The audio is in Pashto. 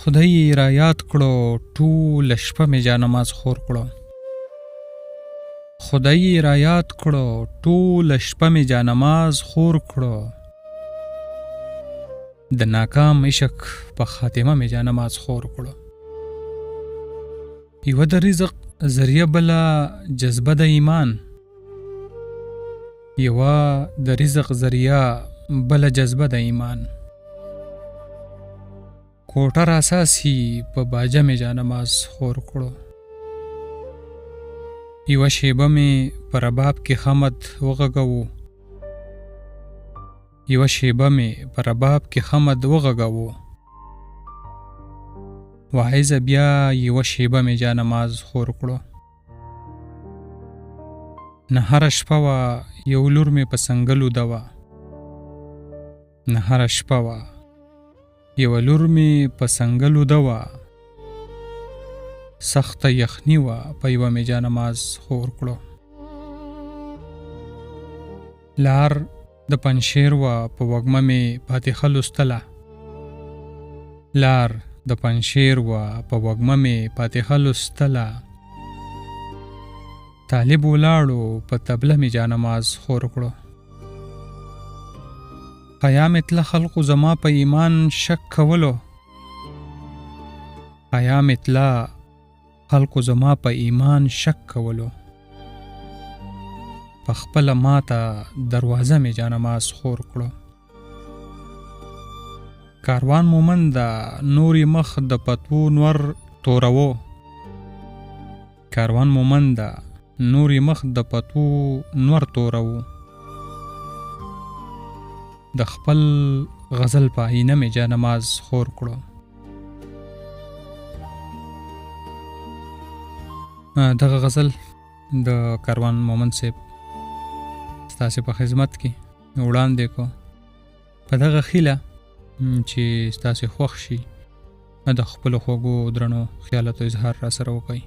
خدای را یاد کړو ټول شپه مې جانماز خور کړو. خدای را یاد کړو ټول شپه مې جانماز خور کړو. د ناکام عشق په خاتمه مې جانماز خور کړو. یوه د رزق ذریعه بله جذبه د ایمان، یوه د رزق ذریعه بله جذبه د ایمان. کوټه راساسي په باجه مې جانماز خور کړو. یوه شیبه مې په رباب کې خمد وغږوو، یوه شیبه مې په رباب کې خمد وغږوو. واعظه بیا یوه شیبه مې جانماز خور کړو. نه هره شپه وه یو لور مې په سنګلو دوا، نه هره شپه وه یوه لور مې په سنګلو دوا. سخته یخني وه په یوه مې جانماز خور کړو. لار د پنشیر وه په وږمه مې فاتحه لوستله، لار د پنشیر وه په وږمه مې فاتحه لوستله. طالب ولاړو په طبله مې جانماز خور کړو. حیا مې تله خلقو زما په ایمان شک کولو، حیا مې تله خلقو زما په ایمان شک کولو. په خپله ماته دروازه مې جانماز خور کړو. کاروان مومنده نورې مخ د پتو نور تورو، کاروان مومنده نورې مخ د پتو نور تورو. د خپل غزل په آینه مې جانماز خور کړو. دغه غزل د کاروان مومند صاحب ستاسې په خدمت کې وړاندې کو په دغه خیله چې ستاسې خوښ شي د خپلو خوږو درنو خیالاتو اظهار را سره وکړئ.